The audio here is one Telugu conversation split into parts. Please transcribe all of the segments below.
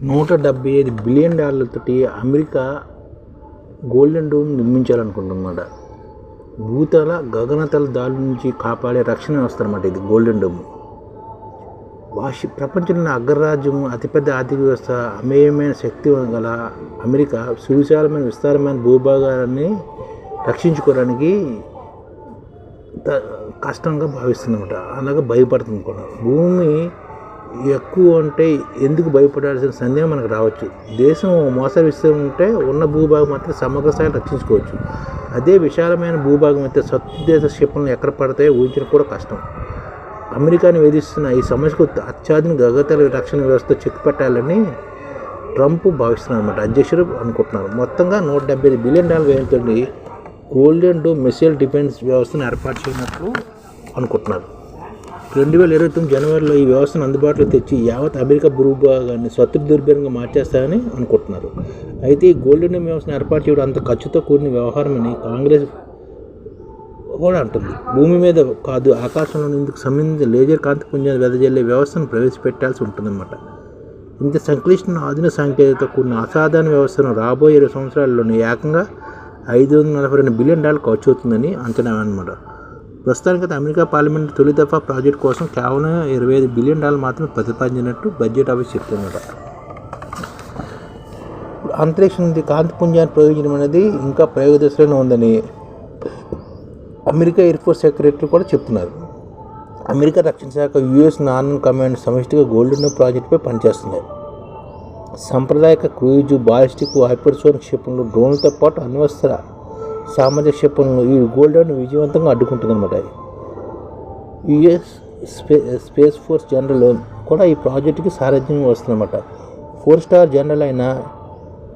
$175 బిలియన్ తోటి అమెరికా గోల్డెన్ డోమ్ నిర్మించాలనుకుంటున్నమాట. భూతల గగనతల దాడుల నుంచి కాపాడే రక్షణ వ్యవస్థ అన్నమాట ఇది గోల్డెన్ డోమ్. ప్రపంచంలోని అగ్రరాజ్యం, అతిపెద్ద ఆర్థిక వ్యవస్థ, అమేయమైన శక్తి గల అమెరికా సువిశాలమైన విస్తారమైన భూభాగాన్ని రక్షించుకోవడానికి కష్టంగా భావిస్తుందన్నమాట. అలాగే భయపడుతుంది కూడా. భూమి ఎక్కువ అంటే ఎందుకు భయపడాల్సిన సందేహం మనకు రావచ్చు. దేశం మోసరి విస్తరణ ఉంటే ఉన్న భూభాగం మాత్రం సమగ్ర స్థాయిలో రక్షించుకోవచ్చు. అదే విశాలమైన భూభాగం అయితే శత్రు దేశ క్షిపణులు ఎక్కడ పడతాయో ఊహించడం కూడా కష్టం. అమెరికాని వేధిస్తున్న ఈ సమస్యకు అత్యాధునిక గగనతల రక్షణ వ్యవస్థ చెక్ పెట్టాలని ట్రంప్ భావిస్తున్నారు అన్నమాట. అధ్యక్షుడు అనుకుంటున్నారు. మొత్తంగా $175 బిలియన్ వ్యయంతో గోల్డెన్ డోమ్ మిసైల్ డిఫెన్స్ వ్యవస్థను ఏర్పాటు చేయనట్లు అనుకుంటున్నారు. 2029 జనవరిలో ఈ వ్యవస్థను అందుబాటులో తెచ్చి యావత్ అమెరికా భూభాగాన్ని శత్రు దుర్భరంగా మార్చేస్తారని అనుకుంటున్నారు. అయితే ఈ గోల్డెన్ డోమ్ వ్యవస్థను ఏర్పాటు చేయడం అంత ఖర్చుతో కూడిన వ్యవహారమని కాంగ్రెస్ కూడా అంటుంది. భూమి మీద కాదు, ఆకాశంలో ఇందుకు సంబంధించిన లేజర్ కాంతి పుంజాన్ని వెదజల్లే వ్యవస్థను ప్రవేశపెట్టాల్సి ఉంటుందన్నమాట. ఇంత సంక్లిష్ట ఆధునిక సాంకేతికత కూడిన అసాధారణ వ్యవస్థను రాబోయే 20 సంవత్సరాల్లోనే ఏకంగా $542 బిలియన్ ఖర్చు అవుతుందని అంచనా అన్నమాట. ప్రస్తుతానికైతే అమెరికా పార్లమెంట్ తొలి దఫా ప్రాజెక్టు కోసం కేవలం $25 బిలియన్ మాత్రమే ప్రతిపాదించినట్టు బడ్జెట్ ఆఫీస్ చెప్తుందన్నమాట. అంతరిక్షం నుంచి కాంతి పుంజాన్ని ప్రయోగించడం అనేది ఇంకా ప్రయోగ దశలోనే ఉందని అమెరికా ఎయిర్ ఫోర్స్ సెక్రటరీ కూడా చెప్తున్నారు. అమెరికా రక్షణ శాఖ యుఎస్ నార్మన్ కమాండ్ సమిష్టిగా గోల్డెన్ డోమ్ ప్రాజెక్టుపై పనిచేస్తున్నాయి. సాంప్రదాయక క్రూయిజ్, బాలిస్టిక్, హైపర్సోనిక్ క్షిపణులు, డ్రోన్లతో పాటు అణ్వస్త్ర సామాజిక క్షిపణులు ఈ గోల్డెన్ విజయవంతంగా అడ్డుకుంటుందన్నమాట. యుఎస్ స్పేస్ ఫోర్స్ జనరల్ కూడా ఈ ప్రాజెక్టుకి సారథ్యం వస్తుందన్నమాట. 4-స్టార్ జనరల్ అయిన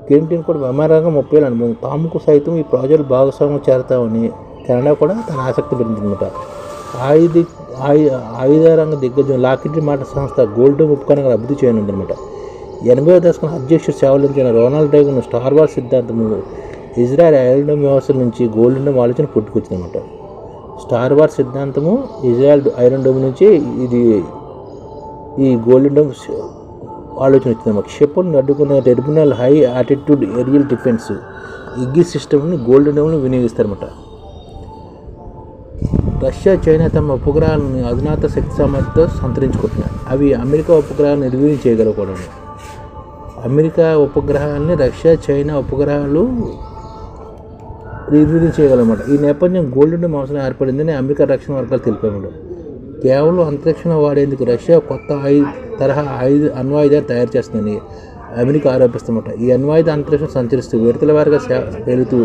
కెంటిన్ కూడా విమానంగా 30 ఏళ్ళ అనుభవం. తాముకు సైతం ఈ ప్రాజెక్టు భాగస్వామ్యం చేరతామని కెనడా కూడా తన ఆసక్తి పెరిగిందన్నమాట. ఆయుధ రంగ దిగ్గజం లాకిడ్ మార్టిన్ సంస్థ గోల్డెన్ ఉపకరణంగా అభివృద్ధి చేయనుందన్నమాట. 80వ దశకం అధ్యక్షుడు సేవలంచిన రొనాల్డ్ రేగన్ స్టార్ వార్స్ సిద్ధాంతము ఇజ్రాయెల్ ఐరన్ డోమ్ వ్యవస్థ నుంచి గోల్డెన్ డోమ్ ఆలోచన పుట్టుకొచ్చిందన్నమాట. స్టార్ వార్స్ సిద్ధాంతము ఇజ్రాయెల్ ఐరన్ డోమ్ నుంచి ఈ గోల్డెన్ డోమ్ ఆలోచన వచ్చిందన్నమాట. క్షిపణులను అడ్డుకున్న terminal high altitude aerial defence ఇగ్గి సిస్టమ్ని గోల్డెన్ డోమ్ను వినియోగిస్తారన్నమాట. రష్యా, చైనా తమ ఉపగ్రహాలను అధునాత శక్తి సామర్థ్యంతో సంతరించుకుంటున్నాయి. అవి అమెరికా ఉపగ్రహాలను నిర్వీర్యం చేయగలకూడదు. అమెరికా ఉపగ్రహాలని రష్యా, చైనా ఉపగ్రహాలు నిర్వీర్యం చేయగలమాట. ఈ నేపథ్యం గోల్డెన్ డోమ్ అవసరం ఏర్పడిందని అమెరికా రక్షణ వర్గాలు తెలిపారు. కేవలం అంతరిక్షంలో వాడేందుకు రష్యా కొత్త తరహా అణ్వాయుధాలు తయారు చేస్తుందని అమెరికా ఆరోపిస్తున్నమాట. ఈ అణ్వాయుధ అంతరిక్షం సంచరిస్తూ విడతల వారిగా పేలుతూ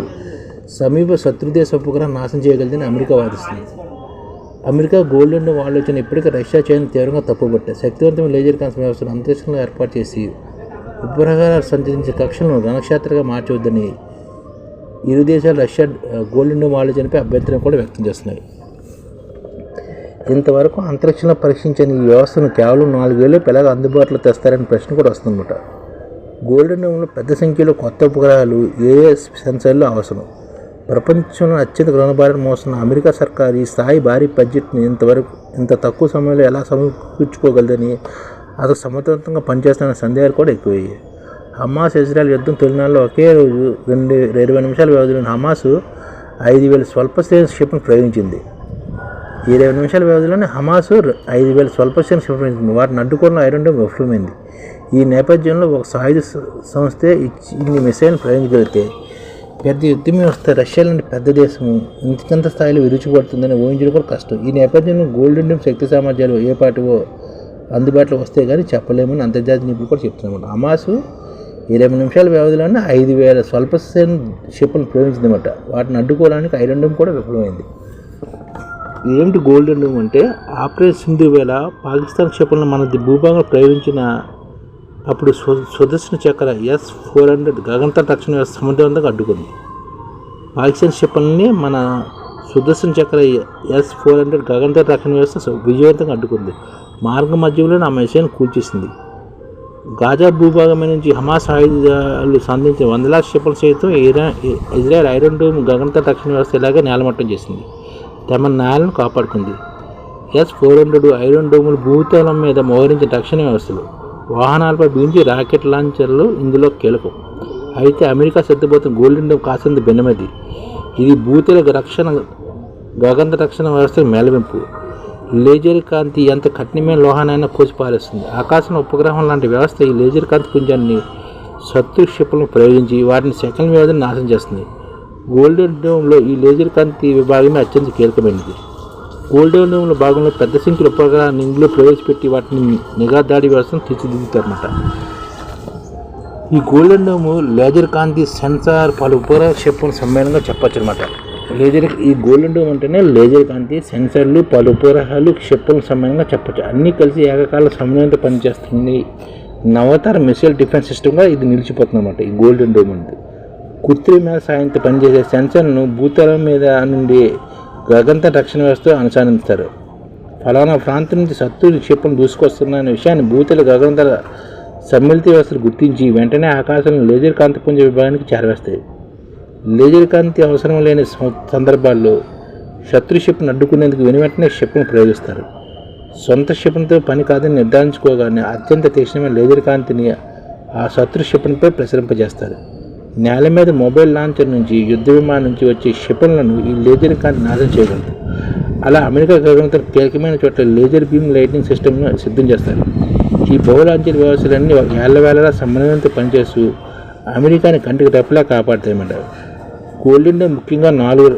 సమీప శత్రుదేశ ఉపగ్రహం నాశనం చేయగలదని అమెరికా వాదిస్తుంది. అమెరికా గోల్డెన్ డోమ్ ఆలోచన ఇప్పటికే రష్యా, చైనా తీవ్రంగా తప్పుపట్టాయి. శక్తివంతమైన లేజర్ కాంతి వ్యవస్థను అంతరిక్షంలో ఏర్పాటు చేసి ఉపగ్రహాలు సంచరించే కక్షలను రణక్షేత్రంగా మార్చవద్దని ఇరు దేశాలు రష్యా గోల్డెన్ డోమ్ ఆలోచనపై అభ్యంతరం కూడా వ్యక్తం చేస్తున్నాయి. ఇంతవరకు అంతరిక్షంలో పరీక్షించిన ఈ వ్యవస్థను కేవలం 4 ఏళ్ళు ఎలాగ అందుబాటులో తెస్తారనే ప్రశ్న కూడా వస్తుందన్నమాట. గోల్డెన్ డోమ్లో పెద్ద సంఖ్యలో కొత్త ఉపగ్రహాలు, సెన్సార్లు అవసరం. ప్రపంచంలో అత్యంత రుణభారాన్ని మోస్తున్న అమెరికా సర్కారు ఈ స్థాయి భారీ బడ్జెట్ని ఇంత తక్కువ సమయంలో ఎలా సమకూర్చుకోగలదని అసలు సమర్థవంతంగా పనిచేస్తున్న సందేహాలు కూడా ఎక్కువయ్యాయి. హమాస్ ఇజ్రాయెల్ యుద్ధం తొలినాల్లో ఒకే రోజు 20 నిమిషాల వ్యవధిలో హమాస్ 5,000 స్వల్పశ్రేణి క్షిపణులు ప్రయోగించింది. 20 నిమిషాల వ్యవధిలోనే హమాస్ 5,000 స్వల్పశ్రేణి క్షిపణులు ప్రయోగించింది. వాటిని అడ్డుకోవడంలో ఐరన్ డోమ్ విఫలమైంది. ఈ నేపథ్యంలో ఒక సాయుధ సంస్థే ఇన్ని మిసైల్ని ప్రయోగించగలిగితే పెద్ద యుద్ధం వ్యవస్థ రష్యా లాంటి పెద్ద దేశము ఇంత స్థాయిలో విరుచుపడుతుందని ఊహించడం కూడా కష్టం. ఈ నేపథ్యంలో గోల్డెన్ డోమ్ శక్తి సామర్థ్యాలు ఏ పాటివో అందుబాటులో వస్తే కానీ చెప్పలేమని అంతర్జాతీయ నిపుణులు కూడా చెప్తున్నమాట. హమాస్ 20 నిమిషాల వ్యవధిలోనే 5,000 స్వల్పశ్రేణి క్షిపణులు ప్రయోగించిందన్నమాట. వాటిని అడ్డుకోవడానికి ఐరన్ డోమ్ కూడా విఫలమైంది. ఏమిటి గోల్డెన్ డోమ్ అంటే, ఆపరేషన్ సింధు వేళ పాకిస్తాన్ క్షిపణులను మన భూభాగంలో ప్రయోగించిన అప్పుడు సుదర్శన చక్ర S-400 గగనతల రక్షణ వ్యవస్థ సమర్థవంతంగా అడ్డుకుంది. పాకిస్తాన్ క్షిపణుల్ని మన సుదర్శన చక్ర S-400 గగనతల రక్షణ వ్యవస్థ విజయవంతంగా అడ్డుకుంది. మార్గ మధ్యలో ఆ మిసైల్ని కూల్చేసింది. గాజా భూభాగం నుంచి హమాస్ ఆయుధాలు సంధించిన 100,000 క్షిపణులు సైతం ఇజ్రాయెల్ ఐరన్ డోమ్ గగనతల రక్షణ వ్యవస్థ ఇలాగే నేలమట్టం చేసింది. తమ నేలను కాపాడుకుంది. S-400 ఐరన్ డోములు భూతలం మీద మోహరించిన రక్షణ వ్యవస్థలు. వాహనాలపై బిగించి రాకెట్ లాంచర్లు ఇందులో కీలకం. అయితే అమెరికా సిద్ధపోతున్న గోల్డెన్ డోమ్ కాసింత భిన్నమైనది. ఇది భూతల గగన రక్షణ వ్యవస్థకు మేళవింపు. లేజర్ కాంతి ఎంత కఠినమైన లోహానైనా కోసి పారేస్తుంది. ఆకాశంలో ఉపగ్రహం లాంటి వ్యవస్థ ఈ లేజర్ కాంతి పుంజాన్ని శత్రు క్షిపణులను ప్రయోగించి వాటిని సెకండ్ వ్యవధిని నాశనం చేస్తుంది. గోల్డెన్ డోమ్లో ఈ లేజర్ కాంతి విభాగమే అత్యంత కీలకమైనది. గోల్డెన్ డోమ్లో భాగంలో పెద్ద సంఖ్యలో ఉపగ్రహాన్ని ఇందులో ప్రవేశపెట్టి వాటిని నిఘా దాడి వ్యవస్థను తీర్చిదిద్దుతారన్నమాట. ఈ గోల్డెన్ డోమ్ లేజర్ కాంతి సెన్సార్ పలు ఉపగ్రహ క్షిపణుల సమ్మేళనంగా చెప్పచ్చు అనమాట. ఈ గోల్డెన్ డోమ్ అంటేనే లేజర్ కాంతి సెన్సార్లు పలు ఉపగ్రహాలు క్షిపణుల సమ్మేళనంగా చెప్పచ్చు. అన్నీ కలిసి ఏకకాల సమన్వయంతో పనిచేస్తుంది. నవతర మిసైల్ డిఫెన్స్ సిస్టమ్గా ఇది నిలిచిపోతుంది అన్నమాట. ఈ గోల్డెన్ డోమ్ అనేది కృత్రిమ సాయంతో పనిచేసే సెన్సార్ను భూతలం మీద నుండి గగన రక్షణ వ్యవస్థ అనుసంధానిస్తారు. ఫలానా ప్రాంతం నుంచి శత్రు క్షిపణులు దూసుకొస్తున్న విషయాన్ని భూతల గగనంతర సమ్మిళిత వ్యవస్థలు గుర్తించి వెంటనే ఆకాశంలో లేజర్ కాంతిపుంజ విభాగానికి చేరవేస్తాయి. లేజర్ కాంతి అవసరం లేని సందర్భాల్లో శత్రు క్షిపణిని అడ్డుకునేందుకు వెంటనే క్షిపణిని ప్రయోగిస్తారు. సొంత క్షిపణితో పని కాదని నిర్ధారించుకోగానే అత్యంత తీక్షణమైన లేజర్ కాంతిని ఆ శత్రు క్షిపణిపై ప్రసరింపజేస్తారు. నేల మీద మొబైల్ లాంచర్ నుంచి యుద్ధ విమానం నుంచి వచ్చే క్షిపణులను ఈ లేజర్ కాంతి నాశనం చేయగలదు. అలా అమెరికా గగనంతర కీలకమైన చోట్ల లేజర్ బీమ్ లైటింగ్ సిస్టమ్ను సిద్ధం చేస్తారు. ఈ బహుళాంచల వ్యవస్థలన్నీ ఏళ్లవేళలా సమన్వయంతో పనిచేస్తూ అమెరికాని కంటికి రెప్పలా కాపాడుతాయన్నమాట. గోల్డెన్ డోమ్ ముఖ్యంగా 4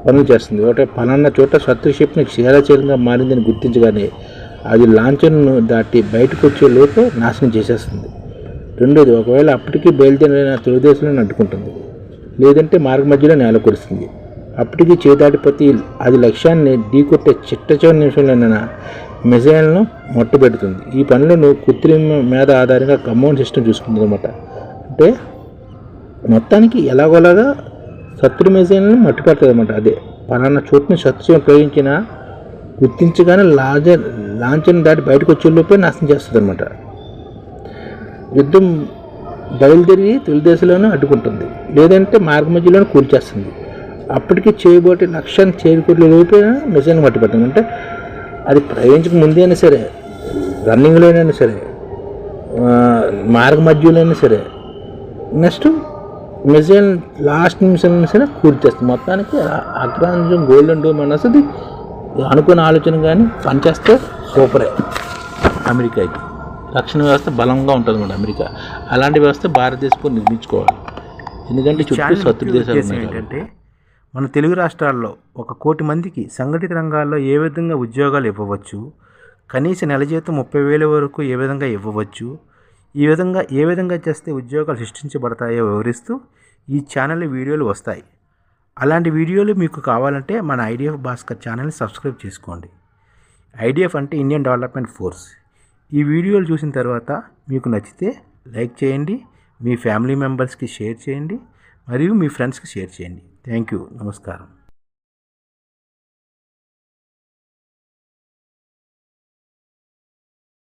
పనులు చేస్తుంది. ఒకటి, పలానా చోట శత్రు క్షిపణి క్షీరాచీలంగా మారిందని గుర్తించగానే అది లాంఛర్ను దాటి బయటకు వచ్చే లోపే నాశనం చేసేస్తుంది. రెండోది, ఒకవేళ అప్పటికీ బయలుదేరిన తొలిదేశంలో అడ్డుకుంటుంది, లేదంటే మార్గ మధ్యలో నేల కురుస్తుంది. అప్పటికి చేదాటిపోతే అది లక్ష్యాన్ని ఢీకొట్టే చిట్ట నిమిషంలోనైనా మిసైల్ను మట్టుపెడుతుంది. ఈ పనులను కృత్రిమ మీద ఆధారంగా కమాండ్ సిస్టమ్ చూసుకుంటుంది అన్నమాట. అంటే మొత్తానికి ఎలాగోలాగా శత్రు మిసైల్ని మట్టుపెడుతుంది అన్నమాట. అదే పలానా చోటుని శత్రువుని ప్రయోగించిన గుర్తించగానే లాంఛర్ని దాటి బయటకు వచ్చే లోపే నాశనం చేస్తుంది అన్నమాట. యుద్ధం బయలుదేరి తొలిదేశంలోనే అడ్డుకుంటుంది, లేదంటే మార్గ మధ్యలోనే కూల్చేస్తుంది. అప్పటికి చేయబోటే లక్ష్యాన్ని చేరుకునే లోపే మిసైల్ని మట్టుపెడుతుంది. అంటే అది ప్రయోగించక ముందే అయినా సరే, రన్నింగ్లో అయినా సరే, మార్గ మధ్యలో అయినా సరే, నెక్స్ట్ మిసైల్ లాస్ట్ నిమిషంలో సరే కూర్చేస్తుంది. మొత్తానికి అగ్రాంజం గోల్డెన్ డోమ్ అన్నది అనుకున్న ఆలోచన కానీ పనిచేస్తే సూపరే. అమెరికాకి రక్షణ వ్యవస్థ బలంగా ఉంటుంది అన్నమాట. అమెరికా అలాంటి వ్యవస్థ భారతదేశంలో నిర్మించుకోవాలి. ఎందుకంటే చుట్టూ శత్రు దేశాలు ఏంటంటే మన తెలుగు రాష్ట్రాల్లో 1 కోటి మందికి సంఘటిత రంగాల్లో ఏ విధంగా ఉద్యోగాలు ఇవ్వవచ్చు, కనీస నెల జీతం 30,000 వరకు ఏ విధంగా ఇవ్వవచ్చు, ఏ విధంగా చేస్తే ఉద్యోగాలు సృష్టించబడతాయో వివరిస్తూ ఈ ఛానల్ వీడియోలు వస్తాయి. అలాంటి వీడియోలు మీకు కావాలంటే మన ఐడిఎఫ్ భాస్కర్ ఛానల్ని సబ్స్క్రైబ్ చేసుకోండి. ఐడిఎఫ్ అంటే ఇండియన్ డెవలప్మెంట్ ఫోర్స్. ఈ వీడియోలు చూసిన తర్వాత మీకు నచ్చితే లైక్ చేయండి, మీ ఫ్యామిలీ మెంబర్స్కి షేర్ చేయండి, మరియు మీ ఫ్రెండ్స్కి షేర్ చేయండి. Thank you. నమస్కారం.